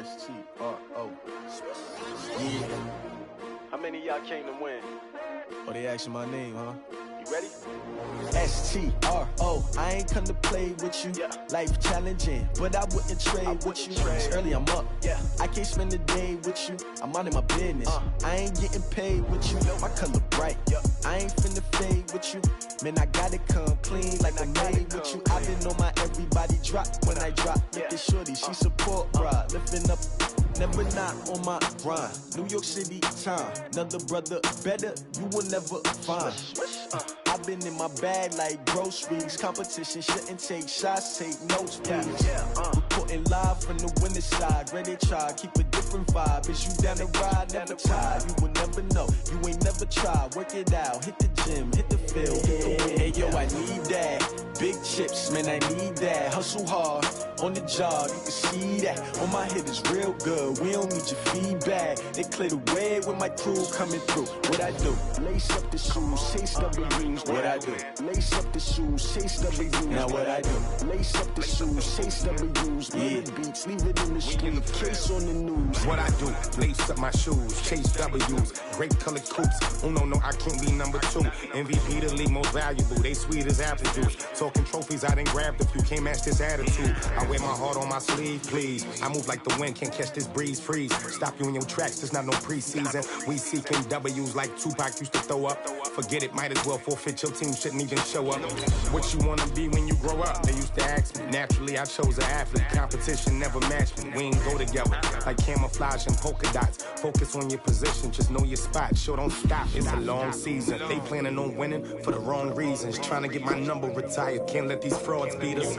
S-T-R-O. Yeah. How many of y'all came to win? Oh, they asking my name, huh? You ready? S-T-R-O. I ain't come to play with you. Yeah. Life challenging, but I wouldn't trade with you. It's early, I'm up. Yeah. I can't spend the day with you. I'm minding my business. I ain't getting paid with you. My color bright. Yeah. I ain't finna fade with you. Man, I gotta come clean like I'm made with you. I've been on my everybody drop when I drop. Look at shorty, she support ride. Lifting up, never not on my grind. New York City time. Another brother better, you will never find. I've been in my bag like groceries. Competition shouldn't take shots, take notes, please. Reporting live from the winning side. Ready to try, keep a different vibe. Is you down the ride, never tired. You will never know, you ain't never tried. Work it out, hit the gym, hit the field, hit the wind. Hey yo, I need that. Big chips, man, I need that. Hustle hard, on the job, you can see that. On my head is real good, we don't need your feedback. They clear the way with my crew coming through. What I do? Lace up the shoes, chase W's. What I do? Lace up the shoes, chase W's. Now what I do? Lace up the shoes, chase W's. Yeah. Beats, leave it in the street, case on the news. What I do? Lace up my shoes, chase W's. Great colored coops. Oh no, I can't be number 2. MVP the league most valuable. They sweet as apple juice. Talking trophies, I didn't grab the few. Can't match this attitude. I wear my heart on my sleeve, please. I move like the wind, can't catch this breeze, freeze. Stop you in your tracks, there's not no preseason. We seeking W's like Tupac used to throw up. Forget it, might as well forfeit. Your team shouldn't even show up. What you wanna be when you grow up? They used to ask me. Naturally, I chose an athlete. Competition never matched me. We ain't go together like camouflage and polka dots. Focus on your position, just know your spot. Sure, don't stop. It's a long season. They planning on winning for the wrong reasons. Trying to get my number retired. Can't let these frauds beat us.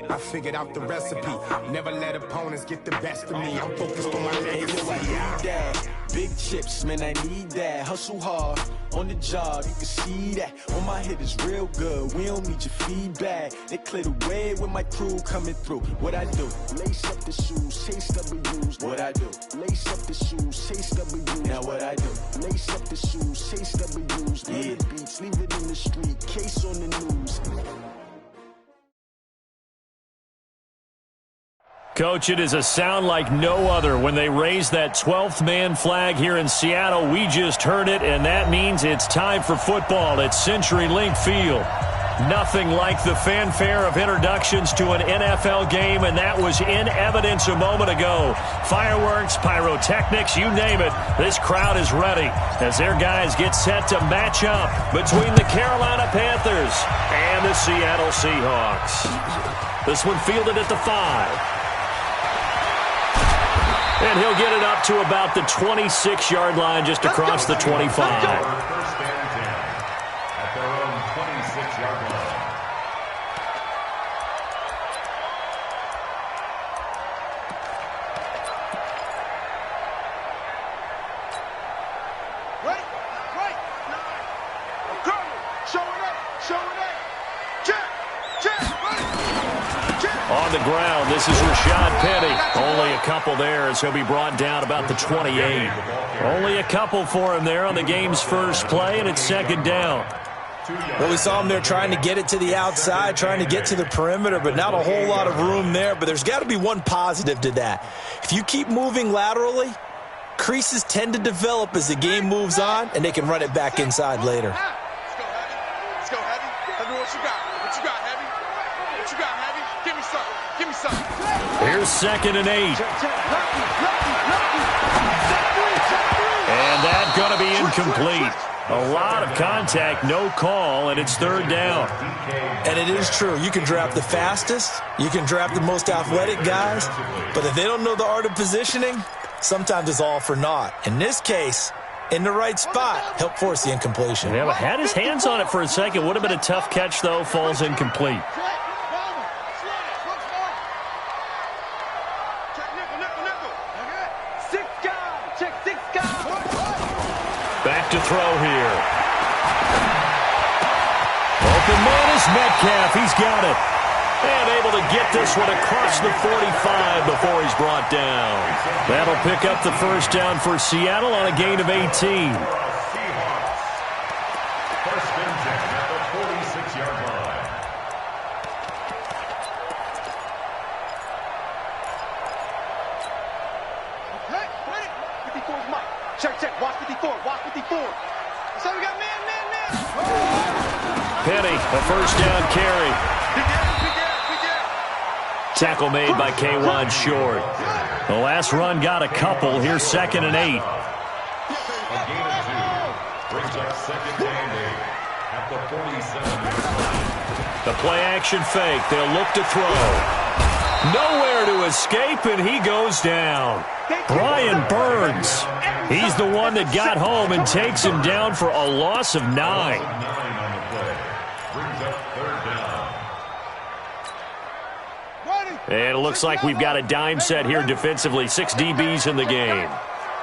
I figured out the recipe. Never let opponents get the best of me. I'm focused on my legacy. I need that. Big chips, man, I need that. Hustle hard, on the job, you can see that. On my head is real good, we don't need your feedback. They clear the way with my crew coming through. What I do? Lace up the shoes, chase W's. What I do? Lace up the shoes, chase W's. Now what I do? Lace up the shoes, chase W's. Yeah. Beats, leave it in the street, case on the news. Coach, it is a sound like no other when they raise that 12th man flag here in Seattle. We just heard it, and that means it's time for football at CenturyLink Field. Nothing like the fanfare of introductions to an NFL game, and that was in evidence a moment ago. Fireworks, pyrotechnics, you name it. This crowd is ready as their guys get set to match up between the Carolina Panthers and the Seattle Seahawks. This one fielded at the 5. And he'll get it up to about the 26-yard line just across the 25. First and 10 at their own 26-yard line. Right. Showing up. On the ground, this is Rashad Penny. Only a couple there as he'll be brought down about the 28. Only a couple for him there on the game's first play, and it's second down. Well, we saw him there trying to get it to the outside, trying to get to the perimeter, but not a whole lot of room there. But there's got to be one positive to that. If you keep moving laterally, creases tend to develop as the game moves on, and they can run it back inside later. Let's go, Heavy. Heavy, what you got? Heavy? What you got, Heavy? Give me some. Here's second and 8. And that's going to be incomplete. A lot of contact, no call, and it's third down. And it is true. You can draft the fastest. You can draft the most athletic guys. But if they don't know the art of positioning, sometimes it's all for naught. In this case, in the right spot, help force the incompletion. Yeah, had his hands on it for a second. Would have been a tough catch, though. Falls incomplete. Back to throw here. Open man is Metcalf. He's got it. And able to get this one across the 45 before he's brought down. That'll pick up the first down for Seattle on a gain of 18. First and 10 at the 46-yard line. Check. Watch 54. Watch 54. So we got man. Penny, a first down carry. Tackle made by K1 Short. The last run got a couple. Here's 2nd and 8. A gain of 2. Brings up 2nd and 8 at the 47. The play action fake. They'll look to throw. Nowhere to escape, and he goes down. Brian Burns. He's the one that got home and takes him down for a loss of 9. 9 on the play. Brings up 3rd down. And it looks like we've got a dime set here defensively. 6 DBs in the game.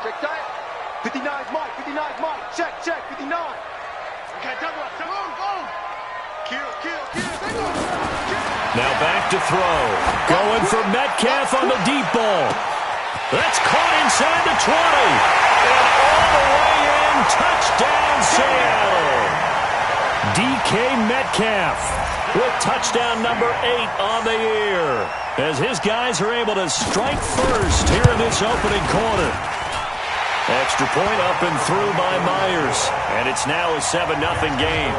Check that. 59's Mike. 59's Mike. Check. 59. Okay, double up. Kill. Now back to throw. Going for Metcalf on the deep ball. That's caught inside the 20. And all the way in. Touchdown, Seattle. DK Metcalf with touchdown number 8 on the year, as his guys are able to strike first here in this opening quarter. Extra point up and through by Myers, and it's now a 7-0 game.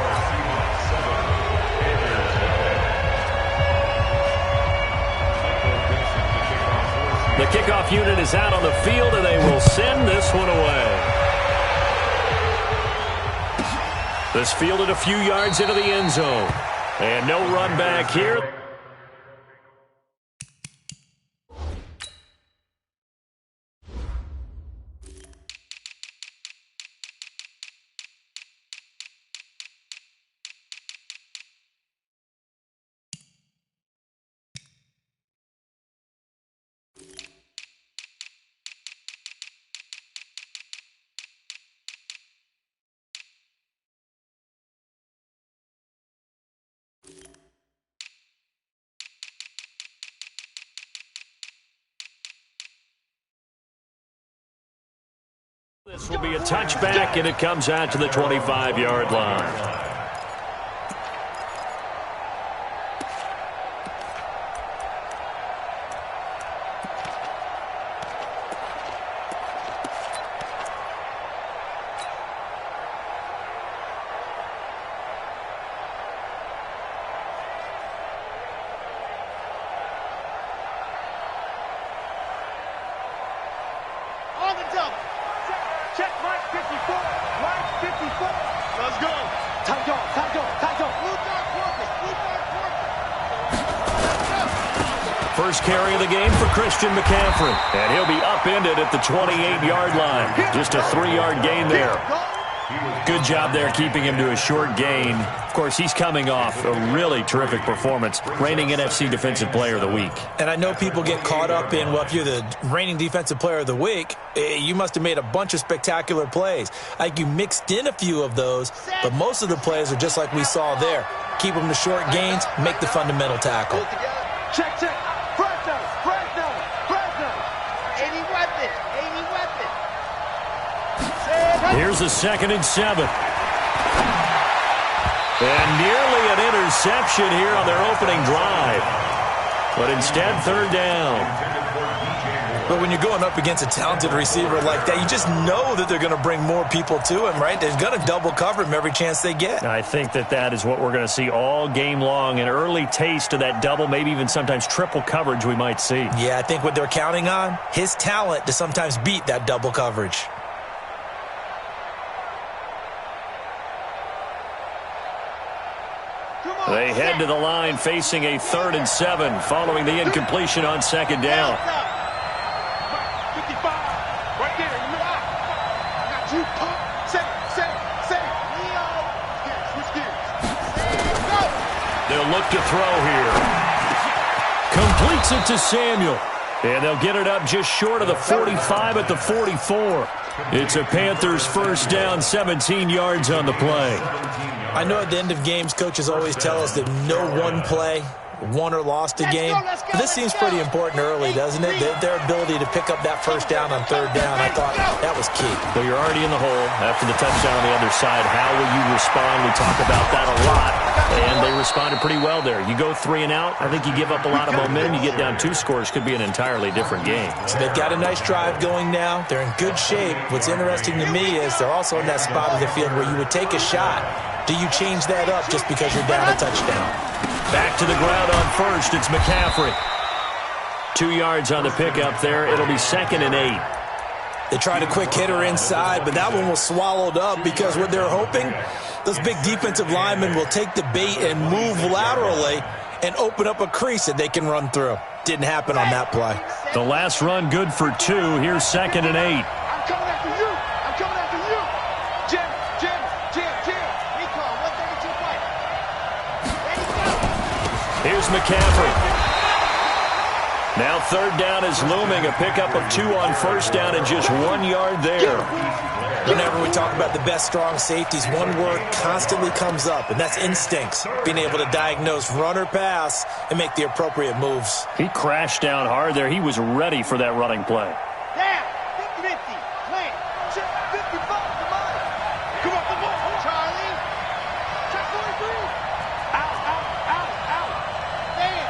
The kickoff unit is out on the field, and they will send this one away. This fielded a few yards into the end zone. And no run back here. This will be a touchback, and it comes out to the 25-yard line. On the double. Check Mike 54. Mike 54. Let's go. Tight dog. Blue dog working. First carry of the game for Christian McCaffrey. And he'll be upended at the 28-yard line. Just a 3-yard gain there. Good job there keeping him to a short gain. Of course, he's coming off a really terrific performance, reigning NFC Defensive Player of the Week. And I know people get caught up in, well, if you're the reigning Defensive Player of the Week, you must have made a bunch of spectacular plays. Like you mixed in a few of those, but most of the plays are just like we saw there. Keep them to short gains, make the fundamental tackle. Check. Fresno. Any weapon. Here's a 2nd and 7. And nearly an interception here on their opening drive. But instead, 3rd down. But when you're going up against a talented receiver like that, you just know that they're going to bring more people to him, right? They're going to double cover him every chance they get. I think that is what we're going to see all game long. An early taste of that double, maybe even sometimes triple coverage we might see. Yeah, I think what they're counting on, his talent to sometimes beat that double coverage. They head to the line facing a 3rd and 7 following the incompletion on 2nd down. 55. Right there. You know, I got you. Set it. Leo. Switch gears. Go. They'll look to throw here. Completes it to Samuel. And they'll get it up just short of the 45 at the 44. It's a Panthers first down, 17 yards on the play. I know at the end of games, coaches always tell us that no one play won or lost a game. But this seems pretty important early, doesn't it? Their ability to pick up that first down on third down, I thought that was key. Well, you're already in the hole after the touchdown on the other side. How will you respond? We talk about that a lot, and they responded pretty well there. You go 3 and out, I think you give up a lot of momentum. You get down 2 scores, could be an entirely different game. So they've got a nice drive going now. They're in good shape. What's interesting to me is they're also in that spot of the field where you would take a shot. Do you change that up just because you're down a touchdown? Back to the ground on first. It's McCaffrey. 2 yards on the pickup there. It'll be 2nd and 8. They tried a quick hitter inside, but that one was swallowed up because what they're hoping, those big defensive linemen will take the bait and move laterally and open up a crease that they can run through. Didn't happen on that play. The last run good for 2. Here's 2nd and 8. I'm coming after you. I'm coming after you. Jim. Recon, 132 fight. Here's McCaffrey. Now 3rd down is looming. A pickup of 2 on 1st down and just 1 yard there. Whenever we talk about the best strong safeties, one word constantly comes up, and that's instincts. Being able to diagnose run or pass and make the appropriate moves. He crashed down hard there. He was ready for that running play. Down. 50-50. Plant. Check 55 to mine. Come up the ball. Charlie. Check 43. Out. Man.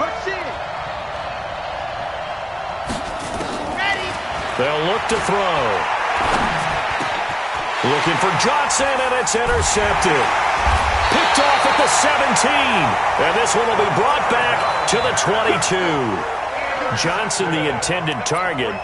Rush in. Ready. They'll look to throw. Looking for Johnson, and it's intercepted. Picked off at the 17. And this one will be brought back to the 22. Johnson, the intended target.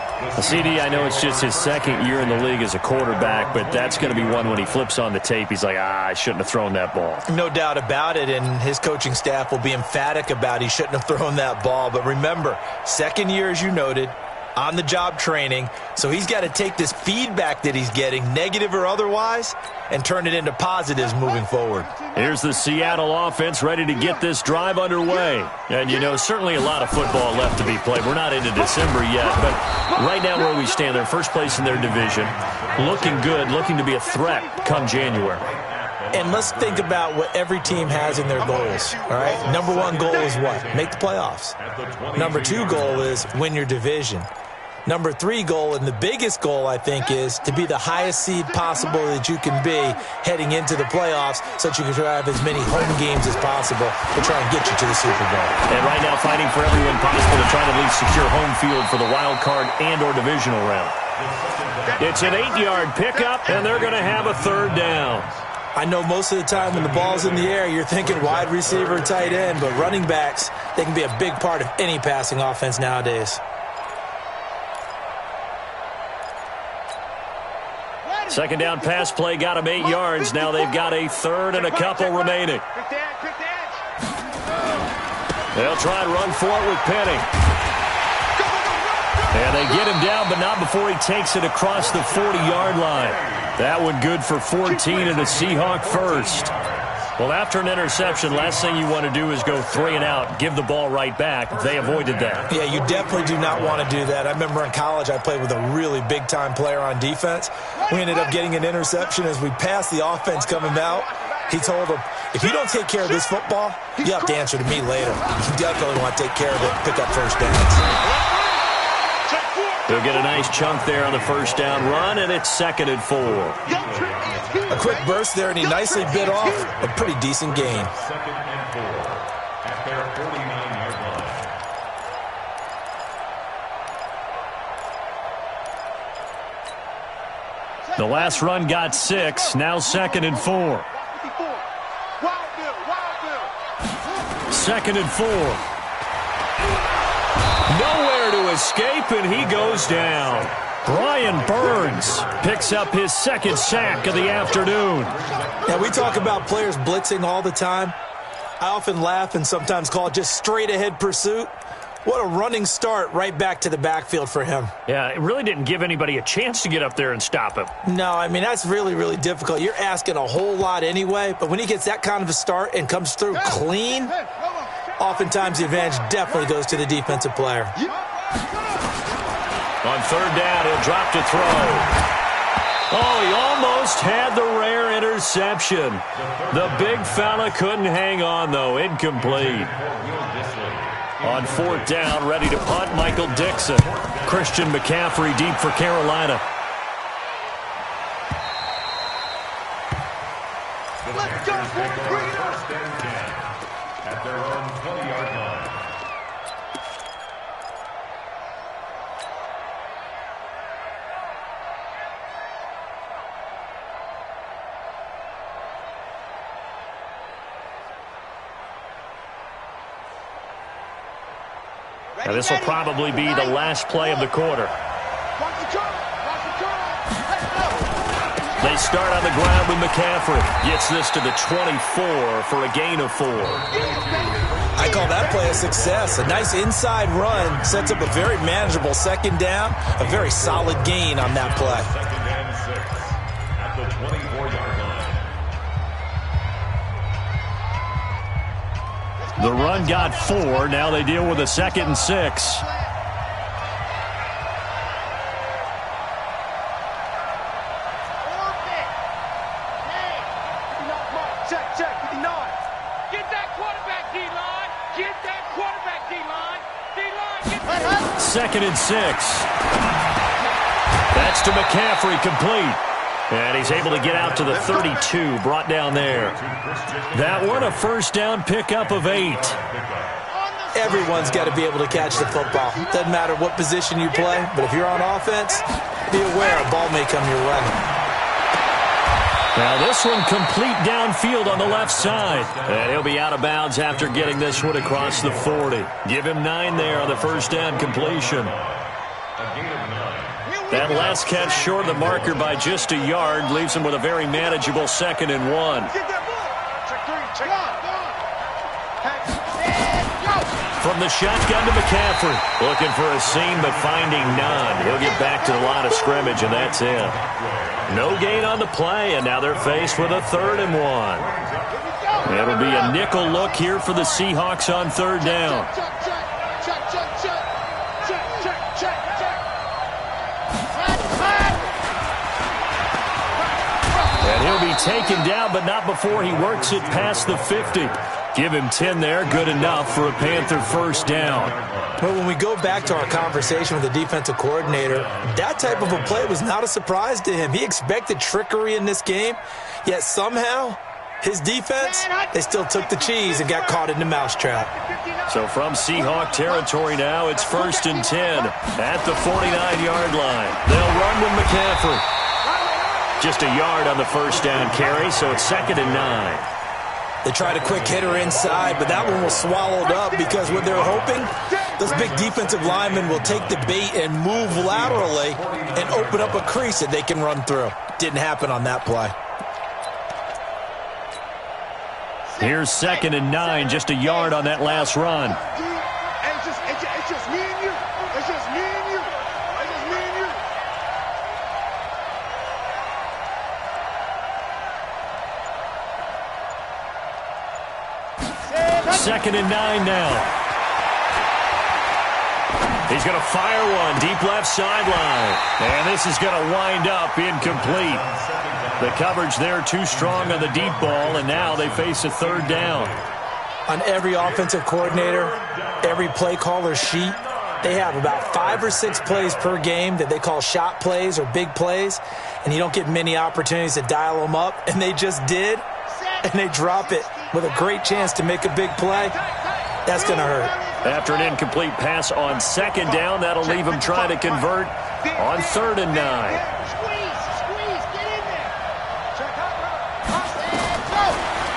CD, I know it's just his 2nd year in the league as a quarterback, but that's going to be one when he flips on the tape. He's like, I shouldn't have thrown that ball. No doubt about it, and his coaching staff will be emphatic about he shouldn't have thrown that ball. But remember, 2nd year, as you noted, on-the-job training, so he's got to take this feedback that he's getting, negative or otherwise, and turn it into positives moving forward. Here's the Seattle offense ready to get this drive underway. And, you know, certainly a lot of football left to be played. We're not into December yet, but right now where we stand, they're first place in their division, looking good, looking to be a threat come January. And let's think about what every team has in their goals, all right? Number 1 goal is what? Make the playoffs. Number 2 goal is win your division. Number 3 goal, and the biggest goal, I think, is to be the highest seed possible that you can be heading into the playoffs so that you can have as many home games as possible to try and get you to the Super Bowl. And right now fighting for everyone possible to try to at least secure home field for the wild card and or divisional round. It's an 8-yard pickup, and they're going to have a 3rd down. I know most of the time when the ball's in the air, you're thinking wide receiver, tight end, but running backs, they can be a big part of any passing offense nowadays. 2nd down pass play got him 8 yards. Now they've got a 3rd and a couple remaining. They'll try and run for it with Penny. And they get him down, but not before he takes it across the 40-yard line. That one good for 14 and a Seahawk first. Well, after an interception, last thing you want to do is go 3 and out, give the ball right back. They avoided that. Yeah, you definitely do not want to do that. I remember in college I played with a really big-time player on defense. We ended up getting an interception as we passed the offense coming out. He told him, if you don't take care of this football, you have to answer to me later. You definitely want to take care of it and pick up first downs. They'll get a nice chunk there on the 1st down run, and it's 2nd and 4. A quick burst there, and he nicely bit off a pretty decent gain. 2nd and 4 at their 49-yard line. The last run got 6, now 2nd and 4. 2nd and 4. Nowhere to escape, and he goes down. Brian Burns picks up his 2nd sack of the afternoon. Now, we talk about players blitzing all the time. I often laugh and sometimes call it just straight-ahead pursuit. What a running start right back to the backfield for him. Yeah, it really didn't give anybody a chance to get up there and stop him. No, I mean, that's really, really difficult. You're asking a whole lot anyway, but when he gets that kind of a start and comes through clean, oftentimes the advantage definitely goes to the defensive player. On 3rd down, he'll drop to throw. Oh, he almost had the rare interception. The big fella couldn't hang on, though. Incomplete. On 4th down, ready to punt, Michael Dixon. Christian McCaffrey deep for Carolina. Let's go, First and 10 at their own 20-yard line. Now, this will probably be the last play of the quarter. They start on the ground with McCaffrey. Gets this to the 24 for a gain of 4. I call that play a success. A nice inside run sets up a very manageable 2nd down. A very solid gain on that play. 2nd and 6 at the 24-yard line. The run got 4. Now they deal with a 2nd and 6. Second and 6. That's to McCaffrey, complete. And he's able to get out to the 32, brought down there. That one, a 1st down pickup of 8. Everyone's got to be able to catch the football. Doesn't matter what position you play, but if you're on offense, be aware a ball may come your way. Now this one complete downfield on the left side. And he'll be out of bounds after getting this one across the 40. Give him 9 there on the 1st down completion. That last catch short of the marker by just a yard leaves him with a very manageable 2nd and 1. From the shotgun to McCaffrey. Looking for a seam, but finding none. He'll get back to the line of scrimmage, and that's it. No gain on the play, and now they're faced with a 3rd and 1. It'll be a nickel look here for the Seahawks on 3rd down. And he'll be taken down, but not before he works it past the 50. Give him 10 there, good enough for a Panther 1st down. But when we go back to our conversation with the defensive coordinator, that type of a play was not a surprise to him. He expected trickery in this game, yet somehow his defense, they still took the cheese and got caught in the mousetrap. So from Seahawk territory now, it's 1st and 10 at the 49-yard line. They'll run with McCaffrey. Just a yard on the 1st down carry, so it's 2nd and 9. They tried a quick hitter inside, but that one was swallowed up because what they're hoping, those big defensive linemen will take the bait and move laterally and open up a crease that they can run through. Didn't happen on that play. Here's 2nd and 9, just a yard on that last run. It's just me and you. It's just me and you. It's just me and you. 2nd and 9 now. He's going to fire one deep left sideline. And this is going to wind up incomplete. The coverage there too strong on the deep ball, and now they face a 3rd down. On every offensive coordinator, every play caller sheet, they have about 5 or 6 plays per game that they call shot plays or big plays, and you don't get many opportunities to dial them up, and they just did, and they drop it with a great chance to make a big play. That's going to hurt. After an incomplete pass on 2nd down, that'll leave him trying to convert on 3rd and 9.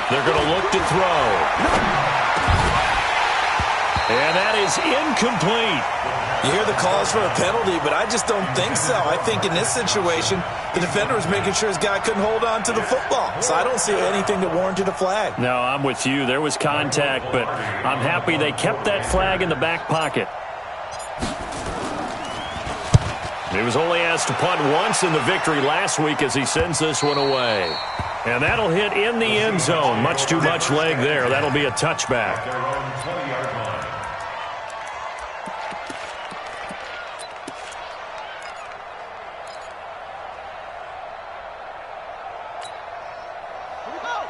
They're going to look to throw. And that is incomplete. You hear the calls for a penalty, but I just don't think so. I think in this situation, the defender was making sure his guy couldn't hold on to the football. So I don't see anything that warranted a flag. No, I'm with you. There was contact, but I'm happy they kept that flag in the back pocket. He was only asked to punt once in the victory last week as he sends this one away. And that'll hit in the end zone. Much too much leg there. That'll be a touchback.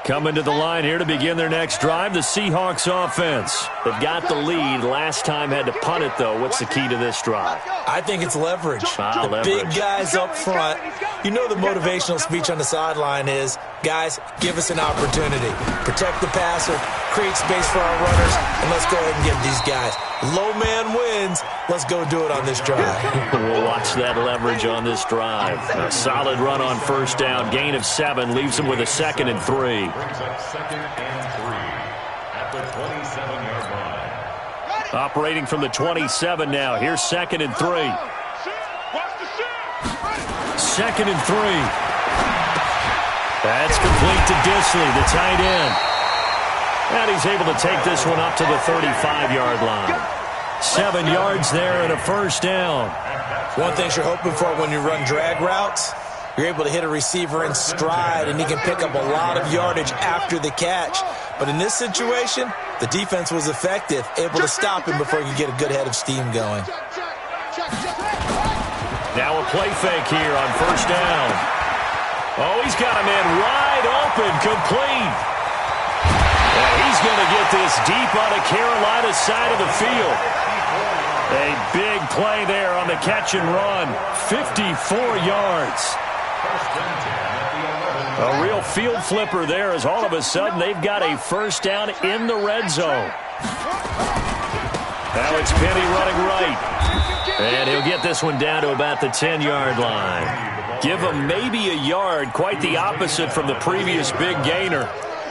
Coming to the line here to begin their next drive, the Seahawks offense. They've got the lead. Last time had to punt it, though. What's the key to this drive? I think it's leverage. Leverage. Big guys up front. You know the motivational speech on the sideline is, guys, give us an opportunity. Protect the passer, create space for our runners, and let's go ahead and get these guys. Low man wins. Let's go do it on this drive. We'll watch that leverage on this drive. A solid run on first down. Gain of 7 leaves them with a 2nd and 3. Brings up 2nd and 3 at the 27-yard line. Operating from the 27 now. Here's 2nd and 3. 2nd and 3. That's complete to Disley, the tight end. And he's able to take this one up to the 35-yard line. 7 yards there and a first down. One thing you're hoping for when you run drag routes, you're able to hit a receiver in stride, and he can pick up a lot of yardage after the catch. But in this situation, the defense was effective, able to stop him before he could get a good head of steam going. Now a play fake here on first down. Oh, he's got a man wide open, complete. And he's going to get this deep on the Carolina side of the field. A big play there on the catch and run. 54 yards. A real field flipper there as all of a sudden they've got a first down in the red zone. Alex Penny running right. And he'll get this one down to about the 10-yard line. Give him maybe a yard, quite the opposite from the previous big gainer.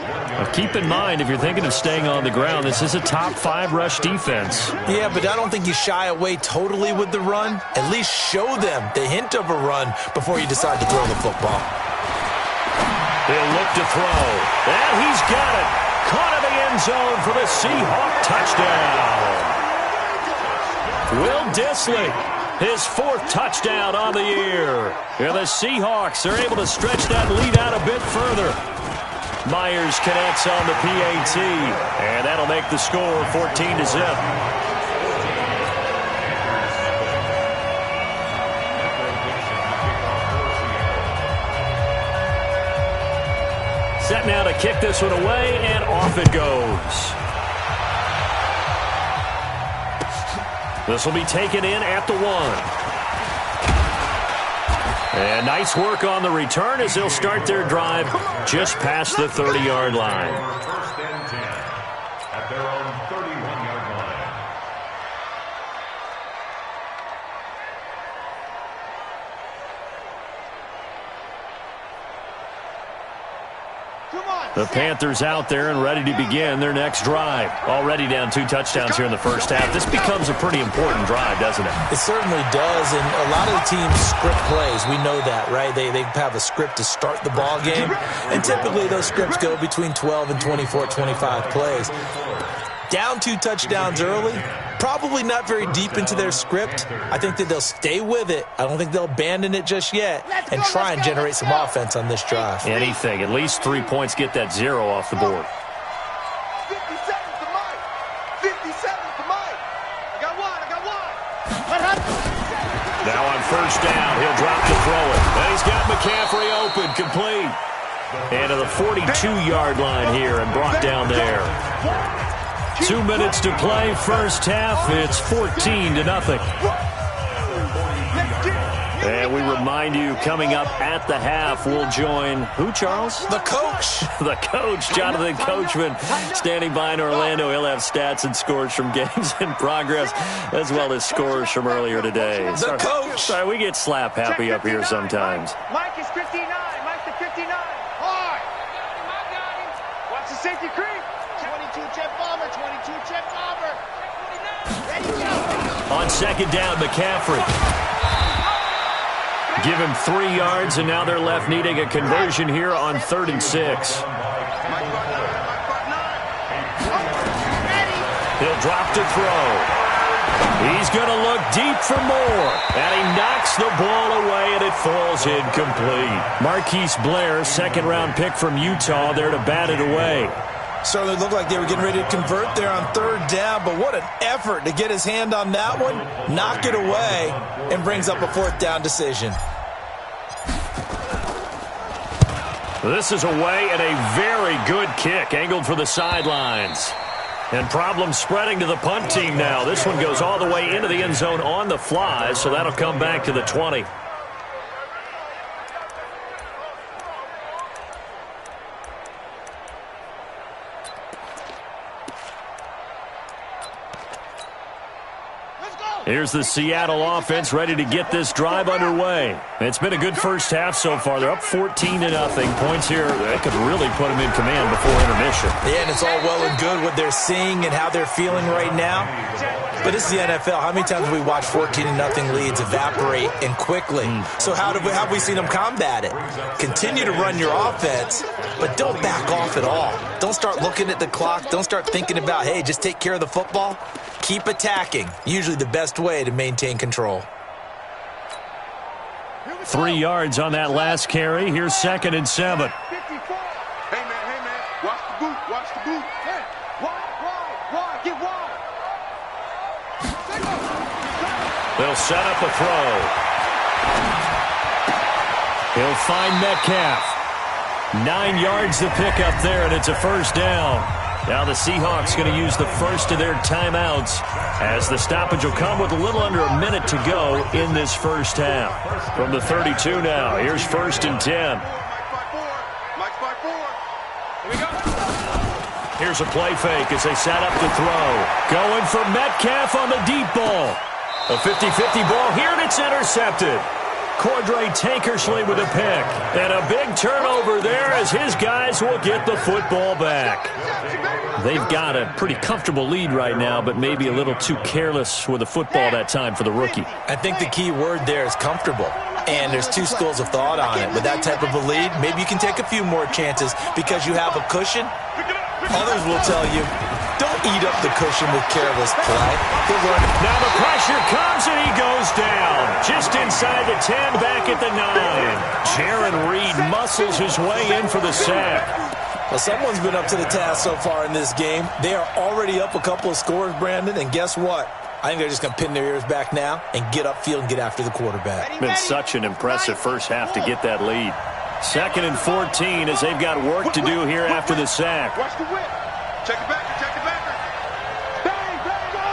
Now keep in mind, if you're thinking of staying on the ground, this is a top 5 rush defense. Yeah, but I don't think you shy away totally with the run. At least show them the hint of a run before you decide to throw the football. He'll look to throw. And he's got it. Caught in the end zone for the Seahawk touchdown. Will Disley, his 4th touchdown on the year. And the Seahawks are able to stretch that lead out a bit further. Myers connects on the PAT, and that'll make the score 14-0. Set now to kick this one away, and off it goes. This will be taken in at the 1. And nice work on the return as they'll start their drive just past the 30-yard line. First and 10 at their own 31-yard line. The Panthers out there and ready to begin their next drive. Already down 2 touchdowns here in the first half. This becomes a pretty important drive, doesn't it? It certainly does, and a lot of the teams script plays. We know that, right? They have a script to start the ball game, and typically those scripts go between 12 and 24, 25 plays. Down 2 touchdowns early, probably not very deep into their script. I think that they'll stay with it. I don't think they'll abandon it just yet and try and generate some offense on this drive. Anything. At least 3 points, get that 0 off the board. 57 to Mike. 57 to Mike. I got one. Now on first down, he'll drop to throw it. And he's got McCaffrey open, complete. And to the 42-yard line here and brought down there. 2 minutes to play, first half. It's 14-0. And we remind you, coming up at the half, we'll join who, Charles? The coach. The coach, Jonathan Coachman, standing by in Orlando. He'll have stats and scores from games in progress, as well as scores from earlier today. The coach. Sorry, we get slap happy up here sometimes. Mike is 59. Mike's the 59. Hard. Watch the safety creep. 22 jet bomber. 22 jet bomber. Ready, go. On second down, McCaffrey. Give him 3 yards, and now they're left needing a conversion here on 3rd and 6. He'll drop to throw. He's going to look deep for more. And he knocks the ball away, and it falls incomplete. Marquise Blair, 2nd-round pick from Utah, there to bat it away. Certainly looked like they were getting ready to convert there on 3rd down, but what an effort to get his hand on that one, knock it away, and brings up a 4th down decision. This is away and a very good kick, angled for the sidelines. And problems spreading to the punt team now. This one goes all the way into the end zone on the fly, so that'll come back to the 20. Here's the Seattle offense ready to get this drive underway. It's been a good first half so far. They're up 14-0. Points here, they could really put them in command before intermission. Yeah, and it's all well and good what they're seeing and how they're feeling right now. But this is the NFL. How many times have we watched 14-0 leads evaporate and quickly? So how have we seen them combat it? Continue to run your offense, but don't back off at all. Don't start looking at the clock. Don't start thinking about, hey, just take care of the football. Keep attacking. Usually the best way to maintain control. 3 yards on that last carry. Here's 2nd and 7. Hey, man. Watch the boot. Watch the boot. Hey, wide. Get wide. They'll set up a throw. He'll find Metcalf. 9 yards to pick up there, and it's a first down. Now the Seahawks going to use the first of their timeouts as the stoppage will come with a little under a minute to go in this first half. From the 32 now, here's 1st and 10. Here's a play fake as they set up to throw. Going for Metcalf on the deep ball. A 50-50 ball here, and it's intercepted. Cordray Tankersley with a pick. And a big turnover there as his guys will get the football back. They've got a pretty comfortable lead right now, but maybe a little too careless with the football that time for the rookie. I think the key word there is comfortable. And there's two schools of thought on it. With that type of a lead, maybe you can take a few more chances because you have a cushion. Others will tell you, don't eat up the cushion with careless play. Now the pressure comes and he goes down. Just inside the 10, back at the 9. Jaron Reed muscles his way in for the sack. Well, someone's been up to the task so far in this game. They are already up a couple of scores, Brandon, and guess what? I think they're just going to pin their ears back now and get upfield and get after the quarterback. Been such an impressive first half to get that lead. 2nd and 14 as they've got work to do here after the sack. Watch the whip. Check it back. Bang, go!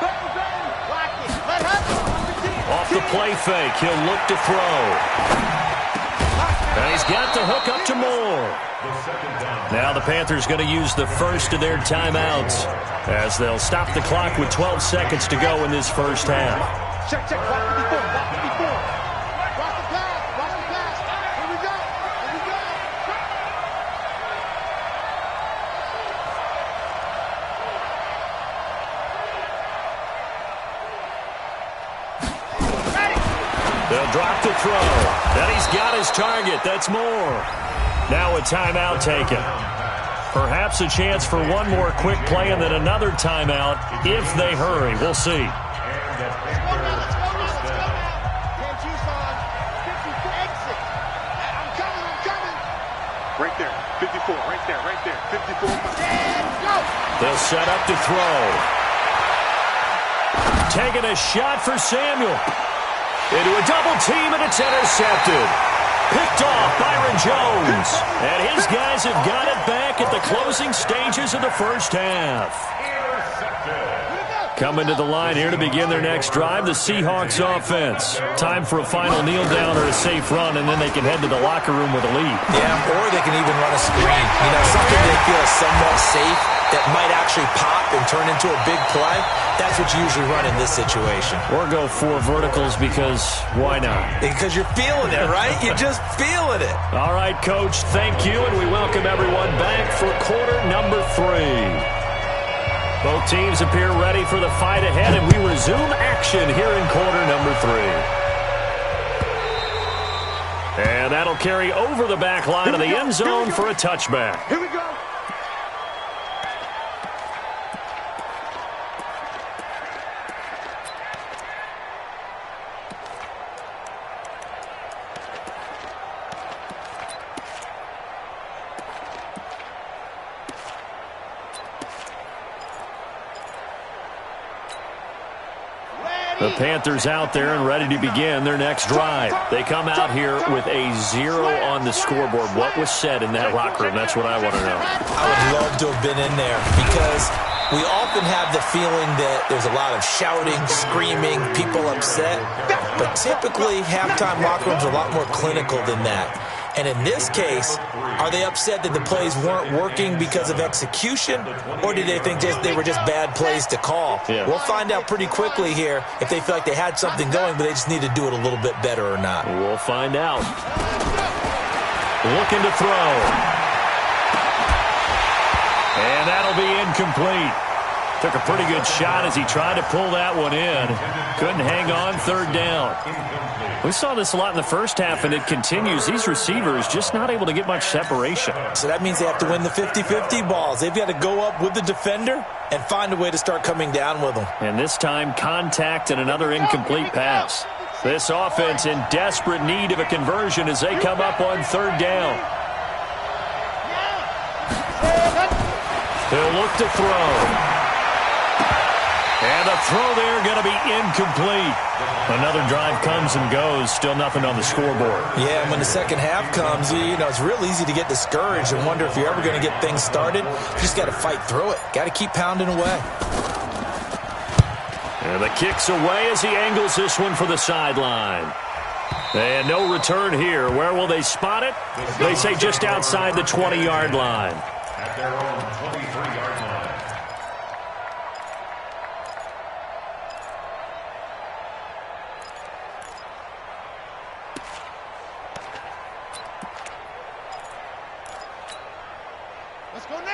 Bang. Lock it. Let happen. Off the play fake, he'll look to throw. And he's got the hook up to Moore. Now the Panthers going to use the first of their timeouts as they'll stop the clock with 12 seconds to go in this first half. Check. Watch the pass. Here we go. They'll drop the throw. Then he's got his target. That's Moore. Now a timeout taken. Perhaps a chance for one more quick play and then another timeout if they hurry. We'll see. Let's go now. Can't choose on 50 exit. I'm coming. Right there. 54. Right there. 54. And go. They'll set up to throw. Taking a shot for Samuel. Into a double team, and it's intercepted. Picked off Byron Jones. And his guys have got it back at the closing stages of the first half. Coming to the line here to begin their next drive, the Seahawks offense. Time for a final kneel down or a safe run, and then they can head to the locker room with a lead. Yeah, or they can even run a screen. Something they feel is somewhat safe that might actually pop and turn into a big play. That's what you usually run in this situation. Or go 4 verticals because why not? Because you're feeling it, right? You're just feeling it. All right, Coach, thank you, and we welcome everyone back for quarter number 3. Both teams appear ready for the fight ahead, and we resume action here in quarter number 3. And that'll carry over the back line of the end zone for a touchback. Here we go. The Panthers out there and ready to begin their next drive. They come out here with a 0 on the scoreboard. What was said in that locker room? That's what I want to know. I would love to have been in there because we often have the feeling that there's a lot of shouting, screaming, people upset. But typically, halftime locker rooms are a lot more clinical than that. And in this case, are they upset that the plays weren't working because of execution, or did they think they were just bad plays to call? Yeah. We'll find out pretty quickly here if they feel like they had something going, but they just need to do it a little bit better or not. We'll find out. Looking to throw. And that'll be incomplete. Took a pretty good shot as he tried to pull that one in. Couldn't hang on, third down. We saw this a lot in the first half, and it continues. These receivers just not able to get much separation. So that means they have to win the 50-50 balls. They've got to go up with the defender and find a way to start coming down with them. And this time, contact and another incomplete pass. This offense in desperate need of a conversion as they come up on third down. They'll look to throw. And the throw there going to be incomplete. Another drive comes and goes. Still nothing on the scoreboard. Yeah, and when the second half comes, you know, it's real easy to get discouraged and wonder if you're ever going to get things started. You just got to fight through it. Got to keep pounding away. And the kick's away as he angles this one for the sideline. And no return here. Where will they spot it? They say just outside the 20-yard line. At their own 23-yard line.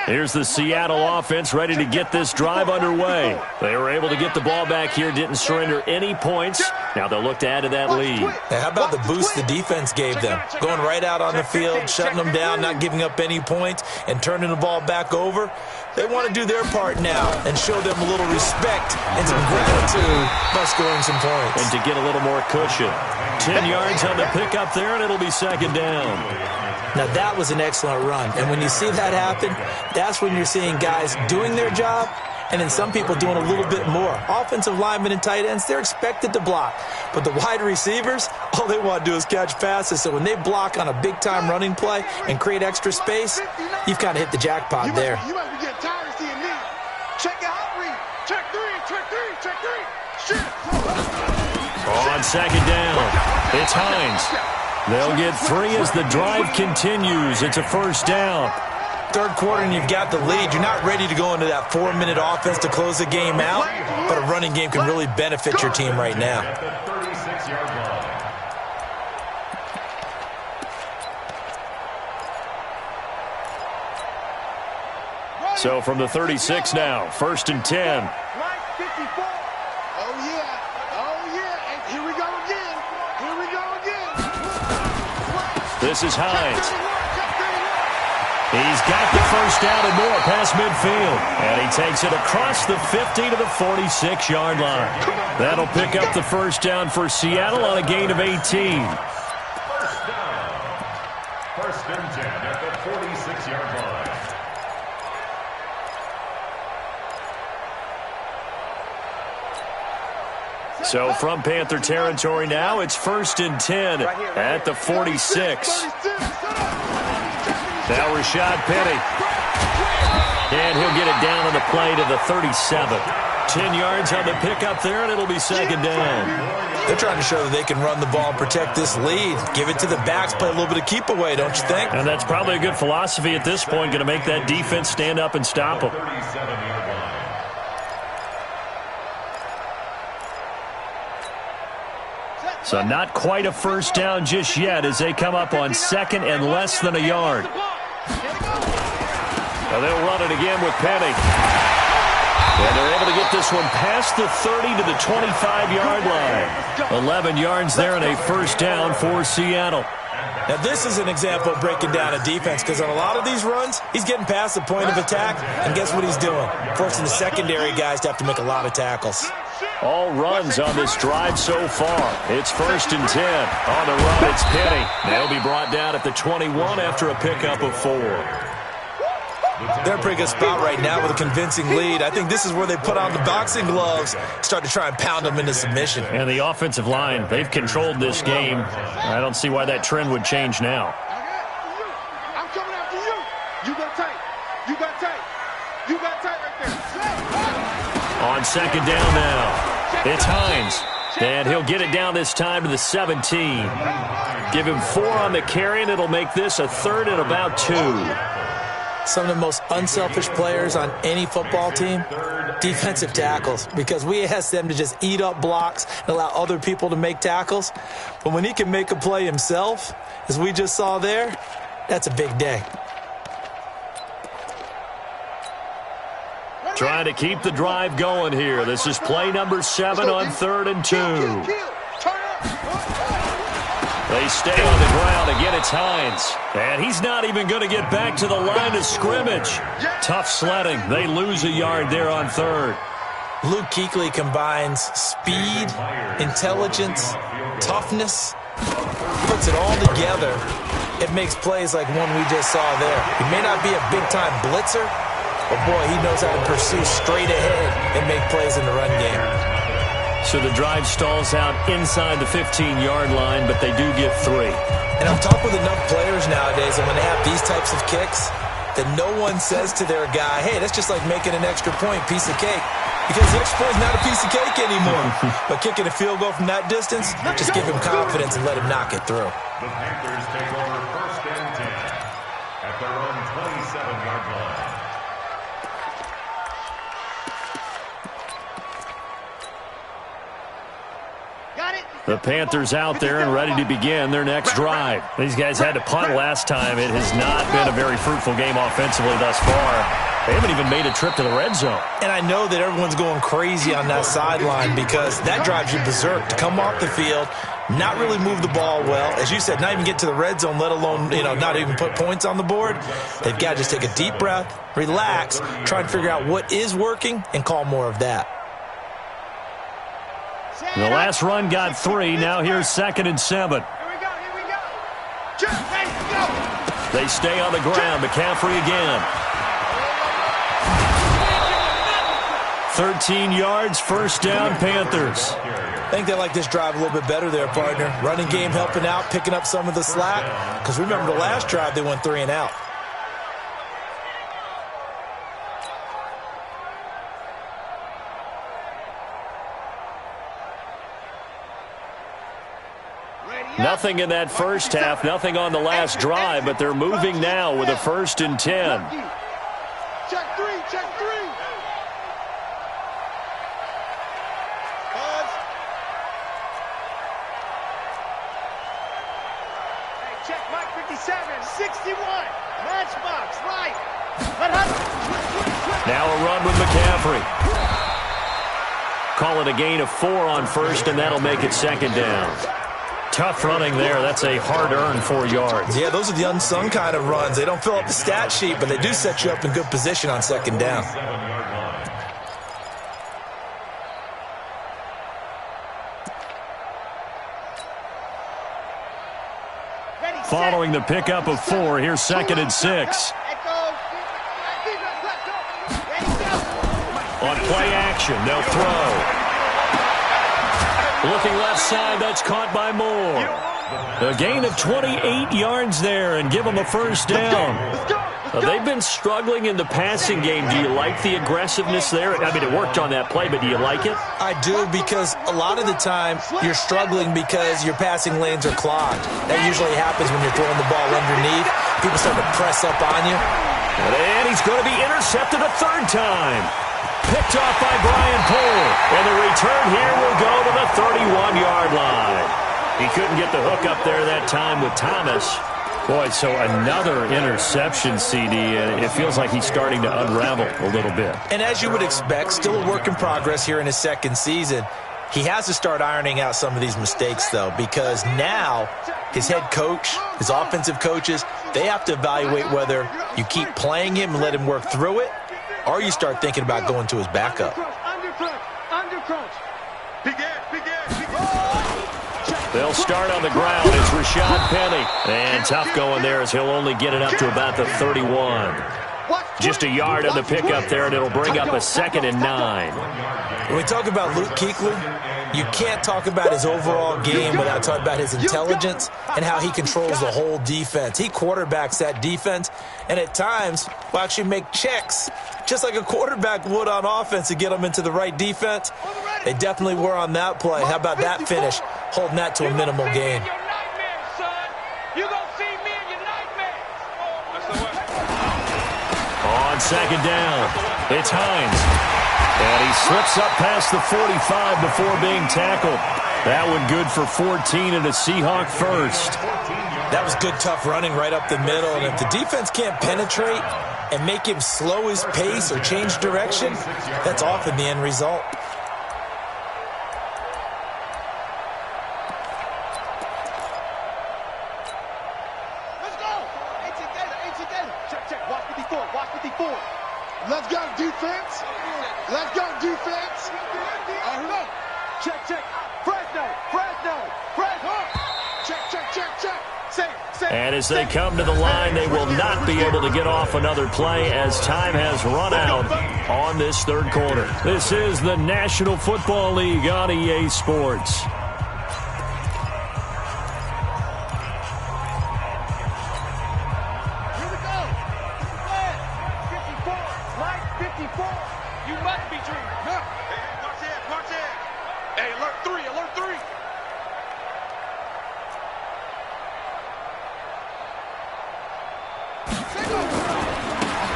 Here's the Seattle offense ready to get this drive underway. They were able to get the ball back here, didn't surrender any points. Now they'll look to add to that lead. Now, how about the boost the defense gave them? Going right out on the field, shutting them down, not giving up any points, and turning the ball back over. They want to do their part now and show them a little respect and some gratitude by scoring some points. And to get a little more cushion. 10 yards on the pickup there, and it'll be second down. Now, that was an excellent run. And when you see that happen, that's when you're seeing guys doing their job and then some people doing a little bit more. Offensive linemen and tight ends, they're expected to block. But the wide receivers, all they want to do is catch passes. So when they block on a big-time running play and create extra space, you've kind of hit the jackpot there. You might be getting tired of seeing me. Check out read. Check three, check three, check three. Shit. On second down, it's Hines. They'll get 3 as the drive continues. It's a first down. Third quarter and you've got the lead. You're not ready to go into that 4-minute offense to close the game out, but a running game can really benefit your team right now. At the 36-yard line. So from the 36 now, 1st and 10. This is Hines. He's got the first down and more past midfield. And he takes it across the 50 to the 46-yard line. That'll pick up the first down for Seattle on a gain of 18. First down. 1st and 10 at the 46-yard line. So from Panther territory now, it's 1st and 10 at the 46. Now Rashad Penny. And he'll get it down on the play to the 37. 10 yards on the pickup there, and it'll be second down. They're trying to show that they can run the ball and protect this lead. Give it to the backs, play a little bit of keep away, don't you think? And that's probably a good philosophy at this point, going to make that defense stand up and stop them. 37-yard line. So not quite a first down just yet as they come up on 2nd and less than a yard. Now they'll run it again with Penny. And they're able to get this one past the 30 to the 25-yard line. 11 yards there and a first down for Seattle. Now, this is an example of breaking down a defense because on a lot of these runs, he's getting past the point of attack, and guess what he's doing? Forcing the secondary guys to have to make a lot of tackles. All runs on this drive so far. It's 1st and 10. On the run, it's Penny. They'll be brought down at the 21 after a pickup of 4. They're in a pretty good spot right now with a convincing lead. I think this is where they put on the boxing gloves, start to try and pound them into submission. And the offensive line, they've controlled this game. I don't see why that trend would change now. I'm coming after you. You got tight. You got tight. You got tight right there. On second down now, it's Hines. And he'll get it down this time to the 17. Give him 4 on the carry, and it'll make this a 3rd and about 2. Some of the most unselfish players on any football team, defensive tackles, because we ask them to just eat up blocks and allow other people to make tackles. But when he can make a play himself, as we just saw there, that's a big day. Trying to keep the drive going here. This is play number 7 on 3rd and 2. They stay on the ground. Again, it's Hines. And he's not even going to get back to the line of scrimmage. Tough sledding. They lose a yard there on 3rd. Luke Kuechly combines speed, intelligence, toughness, puts it all together. It makes plays like one we just saw there. He may not be a big-time blitzer, but boy, he knows how to pursue straight ahead and make plays in the run game. So the drive stalls out inside the 15-yard line, but they do get 3. And I've talked with enough players nowadays, and when they have these types of kicks, that no one says to their guy, hey, that's just like making an extra point, piece of cake. Because the extra point is not a piece of cake anymore. But kicking a field goal from that distance, just give him confidence and let him knock it through. The Panthers take over 1st and 10 at their own 27-yard line. The Panthers out there and ready to begin their next drive. These guys had to punt last time. It has not been a very fruitful game offensively thus far. They haven't even made a trip to the red zone. And I know that everyone's going crazy on that sideline because that drives you berserk to come off the field, not really move the ball well. As you said, not even get to the red zone, let alone, not even put points on the board. They've got to just take a deep breath, relax, try and figure out what is working and call more of that. The last run got 3. Now here's 2nd and 7. Here we go. They stay on the ground. McCaffrey again. 13 yards, 1st down, Panthers. I think they like this drive a little bit better there, partner. Running game helping out, picking up some of the slack. Because remember the last drive, they went 3 and out. Nothing in that first half, nothing on the last drive, but they're moving now with a 1st and 10. Check 3, check 3. Pause. Hey, check Mike 57, 61. Matchbox, right. Now a run with McCaffrey. Call it a gain of 4 on 1st, and that'll make it 2nd down. Tough running there. That's a hard-earned 4 yards. Yeah, those are the unsung kind of runs. They don't fill up the stat sheet, but they do set you up in good position on 2nd down. Following the pickup of 4, here's 2nd and 6. On play action, they'll throw. Looking left side, that's caught by Moore. A gain of 28 yards there and give them a 1st down. They've been struggling in the passing game. Do you like the aggressiveness there? I mean, it worked on that play, but do you like it? I do, because a lot of the time you're struggling because your passing lanes are clogged. That usually happens when you're throwing the ball underneath. People start to press up on you. And he's going to be intercepted a 3rd time. Picked off by Brian Poole. And the return here will go to the 31-yard line. He couldn't get the hook up there that time with Thomas. Boy, so another interception, CD, and it feels like he's starting to unravel a little bit. And as you would expect, still a work in progress here in his 2nd season. He has to start ironing out some of these mistakes, though, because now his head coach, his offensive coaches, they have to evaluate whether you keep playing him and let him work through it, or you start thinking about going to his backup. They'll start on the ground. It's Rashad Penny. And tough going there as he'll only get it up to about the 31. Just a yard on the pickup there, and it'll bring up a 2nd and 9. When we talk about Luke Kuechly, you can't talk about his overall game without talking about his intelligence and how he controls the whole defense. He quarterbacks that defense, and at times will actually make checks, just like a quarterback would on offense, to get them into the right defense. They definitely were on that play. How about that finish, holding that to a minimal gain? On 2nd down, it's Hines. And he slips up past the 45 before being tackled. That one good for 14 and a Seahawk first. That was good, tough running right up the middle. And if the defense can't penetrate and make him slow his pace or change direction, that's often the end result. Let's go, defense. Let's go, defense. All right. Check. Fresno. Check. And as they come to the line, they will not be able to get off another play as time has run out on this 3rd quarter. This is the National Football League on EA Sports.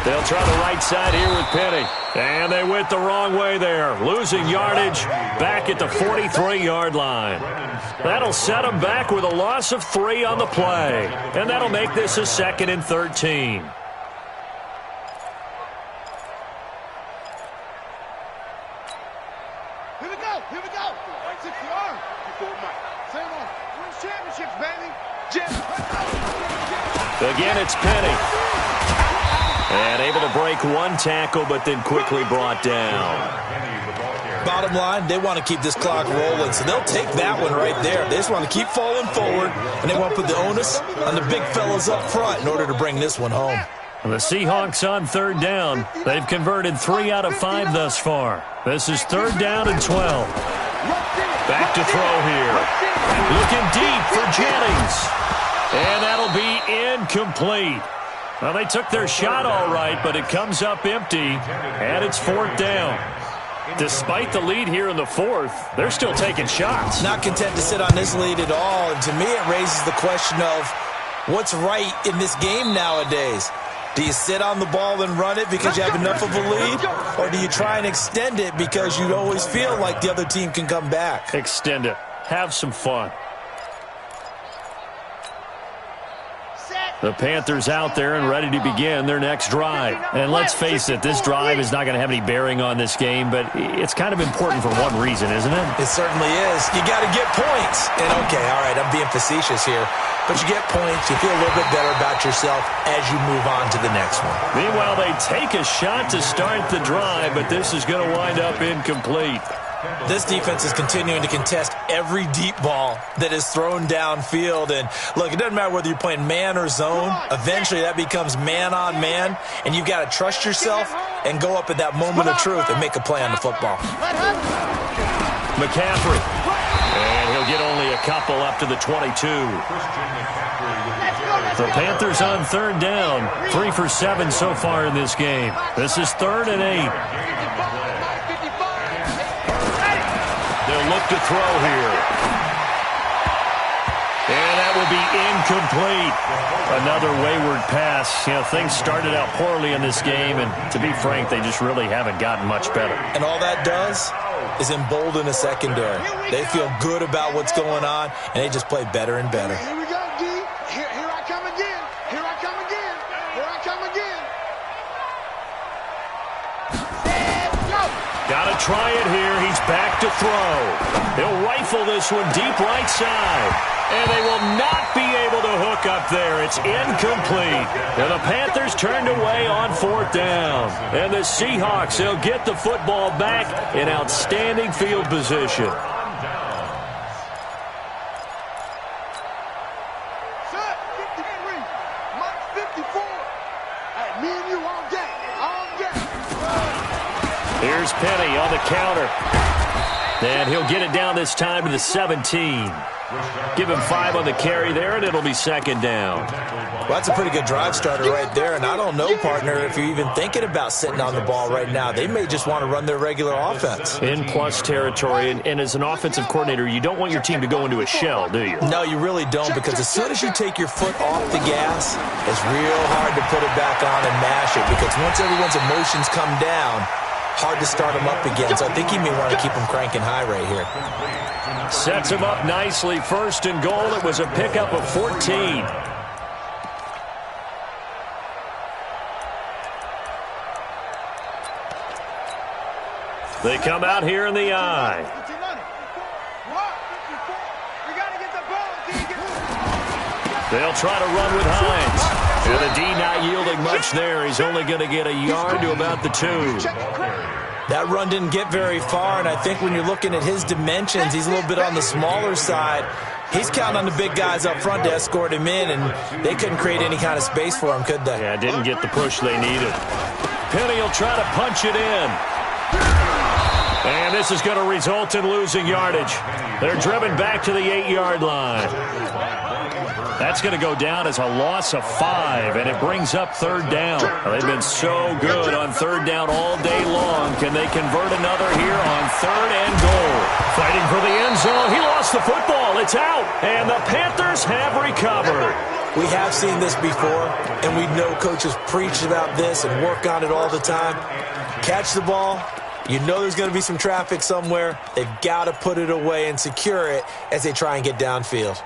They'll try the right side here with Penny. And they went the wrong way there. Losing yardage back at the 43-yard line. That'll set them back with a loss of 3 on the play. And that'll make this a 2nd and 13. Here we go. 60-yard. Same on. Win championships, baby. Again, it's Penny. And able to break one tackle, but then quickly brought down. Bottom line, they want to keep this clock rolling, so they'll take that one right there. They just want to keep falling forward, and they want to put the onus on the big fellas up front in order to bring this one home. The Seahawks on 3rd down. They've converted 3 out of 5 thus far. This is 3rd down and 12. Back to throw here. Looking deep for Jennings. And that'll be incomplete. Well, they took their shot all right, but it comes up empty, and it's 4th down. Despite the lead here in the 4th, they're still taking shots. Not content to sit on this lead at all, and to me it raises the question of what's right in this game nowadays. Do you sit on the ball and run it because you have enough of a lead, or do you try and extend it because you always feel like the other team can come back? Extend it. Have some fun. The Panthers out there and ready to begin their next drive. And let's face it, this drive is not going to have any bearing on this game, but it's kind of important for one reason, isn't it? It certainly is. You got to get points. And okay, all right, I'm being facetious here, but you get points, you feel a little bit better about yourself as you move on to the next one. Meanwhile, they take a shot to start the drive, but this is going to wind up incomplete. This defense is continuing to contest every deep ball that is thrown downfield. And look, it doesn't matter whether you're playing man or zone. Eventually, that becomes man on man. And you've got to trust yourself and go up at that moment of truth and make a play on the football. McCaffrey. And he'll get only a couple up to the 22. The Panthers on 3rd down. 3 for 7 so far in this game. This is 3rd and 8. They'll look to throw here. And that will be incomplete. Another wayward pass. You know, things started out poorly in this game, and to be frank, they just really haven't gotten much better. And all that does is embolden a secondary. They feel good about what's going on, and they just play better and better. Here we go, D. Here I come again. Here I come again. Here I come again. Got to try it here. He's back to throw. He'll rifle this one deep right side. And they will not be able to hook up there. It's incomplete. And the Panthers turned away on 4th down. And the Seahawks, they'll get the football back in outstanding field position. Set, 53, Mike 54. Hey, me and you all day. Here's Penny on the counter. And he'll get it down this time to the 17. Give him 5 on the carry there, and it'll be second down. Well, that's a pretty good drive starter right there. And I don't know, partner, if you're even thinking about sitting on the ball right now. They may just want to run their regular offense. In plus territory. And as an offensive coordinator, you don't want your team to go into a shell, do you? No, you really don't, because as soon as you take your foot off the gas, it's real hard to put it back on and mash it, because once everyone's emotions come down, hard to start them up again. So I think he may want to keep them cranking high right here. Sets him up nicely. First and goal. It was a pickup of 14. They come out here in the eye. They'll try to run with Hines. And the D not yielding much there. He's only going to get a yard to about the 2. That run didn't get very far, and I think when you're looking at his dimensions, he's a little bit on the smaller side. He's counting on the big guys up front to escort him in, and they couldn't create any kind of space for him, could they? Yeah, didn't get the push they needed. Penny will try to punch it in. And this is going to result in losing yardage. They're driven back to the 8-yard line. That's going to go down as a loss of 5, and it brings up third down. They've been so good on third down all day long. Can they convert another here on third and goal? Fighting for the end zone. He lost the football. It's out, and the Panthers have recovered. We have seen this before, and we know coaches preach about this and work on it all the time. Catch the ball. You know there's going to be some traffic somewhere. They've got to put it away and secure it as they try and get downfield.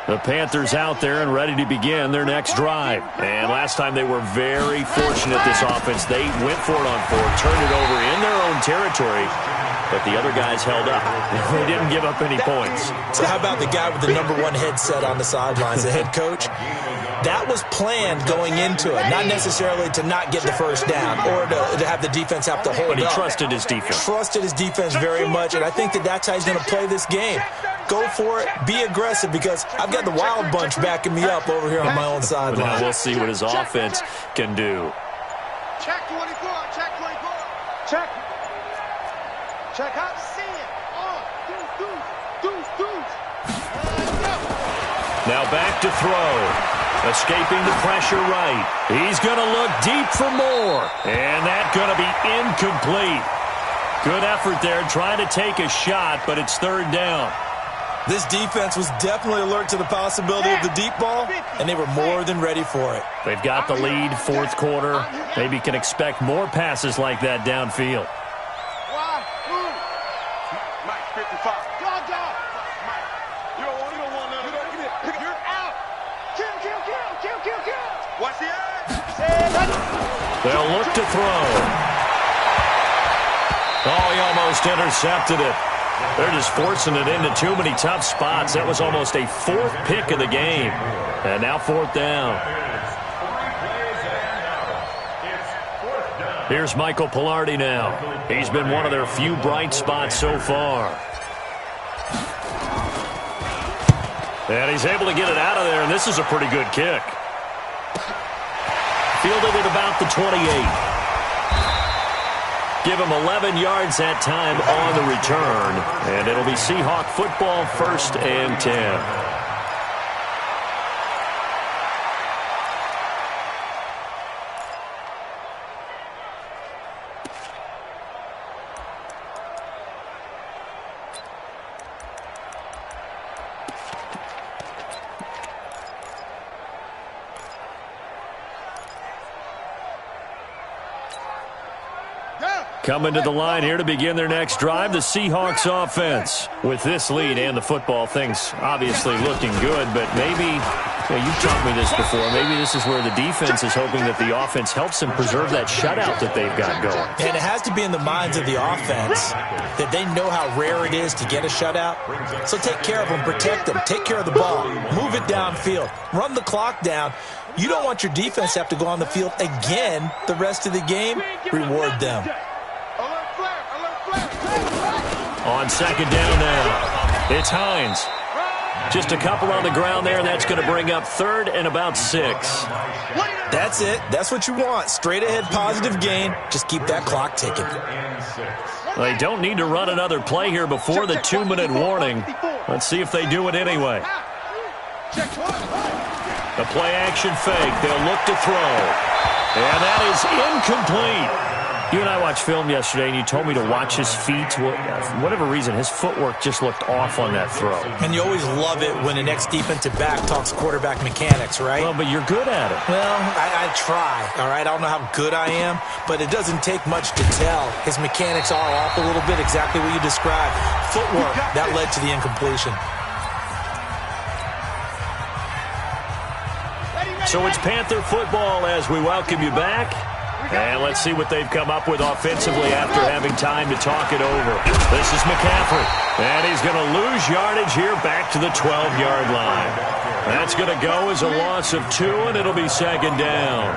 The Panthers out there and ready to begin their next drive. And last time they were very fortunate, this offense. They went for it on 4, turned it over in their own territory, but the other guys held up. They didn't give up any points. So how about the guy with the number 1 headset on the sidelines, the head coach? That was planned going into it, not necessarily to not get the first down or to have the defense have to hold up. But he trusted his defense. Trusted his defense very much, and I think that's how he's going to play this game. Go for it. Be aggressive, because I've got the wild bunch backing me up over here on my own sideline. Now we'll see what his offense can do. Check 24. Check 24. Check. Check out. See it. Deuce. Now back to throw. Escaping the pressure right. He's going to look deep for more. And that's going to be incomplete. Good effort there trying to take a shot, but it's third down. This defense was definitely alert to the possibility of the deep ball, and they were more than ready for it. They've got the lead, fourth quarter. Maybe can expect more passes like that downfield. Mike, 55. Dog. Mike, you don't want none. You're out. Kill. Watch the edge. They'll look to throw. Oh, he almost intercepted it. They're just forcing it into too many tough spots. That was almost a 4th pick of the game. And now 4th down. Here's Michael Pilardi now. He's been one of their few bright spots so far. And he's able to get it out of there, and this is a pretty good kick. Fielded at about the 28. Give him 11 yards that time on the return. And it'll be Seahawk football, 1st and 10. Coming to the line here to begin their next drive, the Seahawks offense. With this lead and the football, things obviously looking good, but maybe, you've taught me this before, maybe this is where the defense is hoping that the offense helps them preserve that shutout that they've got going. And it has to be in the minds of the offense that they know how rare it is to get a shutout. So take care of them, protect them, take care of the ball, move it downfield, run the clock down. You don't want your defense to have to go on the field again the rest of the game. Reward them. On second down now, it's Hines. Just a couple on the ground there, and that's going to bring up 3rd and about 6. That's it. That's what you want. Straight ahead positive gain. Just keep that clock ticking. They don't need to run another play here before the 2-minute warning. Let's see if they do it anyway. The play action fake. They'll look to throw. And that is incomplete. You and I watched film yesterday, and you told me to watch his feet. For whatever reason, his footwork just looked off on that throw. And you always love it when an ex-defensive back talks quarterback mechanics, right? Well, but you're good at it. Well, I try, all right? I don't know how good I am, but it doesn't take much to tell. His mechanics are off a little bit, exactly what you described. Footwork, that led to the incompletion. So it's Panther football as we welcome you back. And let's see what they've come up with offensively after having time to talk it over. This is McCaffrey. And he's going to lose yardage here back to the 12-yard line. That's going to go as a loss of 2, and it'll be 2nd down.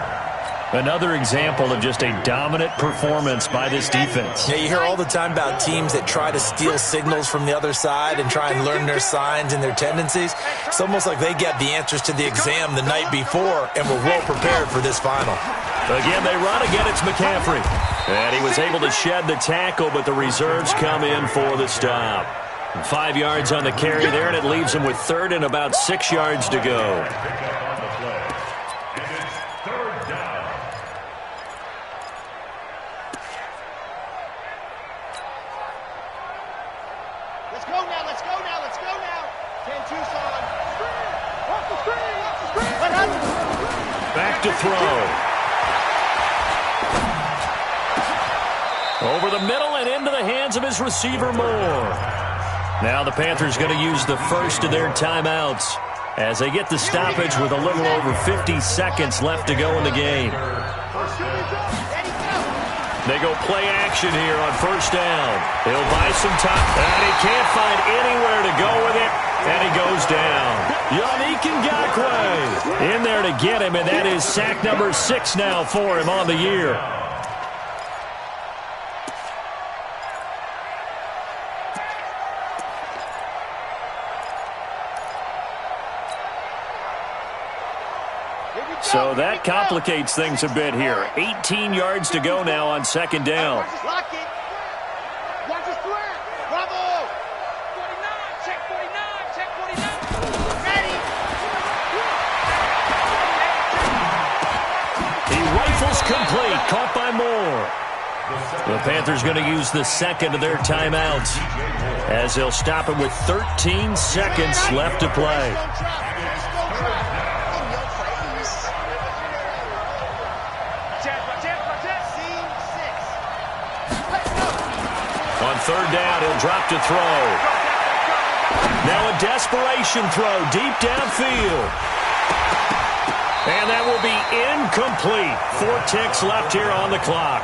Another example of just a dominant performance by this defense. Yeah, you hear all the time about teams that try to steal signals from the other side and try and learn their signs and their tendencies. It's almost like they get the answers to the exam the night before and were well prepared for this final. Again, they run again. It's McCaffrey. And he was able to shed the tackle, but the reserves come in for the stop. 5 yards on the carry there, and it leaves him with 3rd and about 6 yards to go. Back to throw. Over the middle and into the hands of his receiver, Moore. Now the Panthers going to use the first of their timeouts as they get the stoppage with a little over 50 seconds left to go in the game. They go play action here on 1st down. He'll buy some time, and he can't find anywhere to go with it, and he goes down. Yannick Ngakoue in there to get him, and that is sack number 6 now for him on the year. So that complicates things a bit here. 18 yards to go now on 2nd down. Lock it. Watch his threat. Bravo. 49. Check 49. Check 49. Ready. He rifles complete. Caught by Moore. The Panthers going to use the 2nd of their timeouts as they'll stop it with 13 seconds left to play. On 3rd down, he'll drop to throw. Now a desperation throw deep downfield. And that will be incomplete. 4 ticks left here on the clock.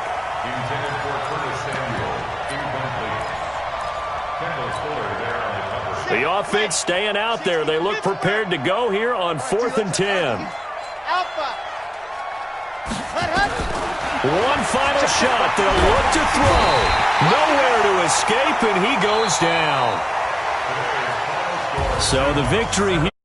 The offense staying out there. They look prepared to go here on 4th and 10. One final shot. They'll look to throw. Nowhere to escape, and he goes down. So the victory here.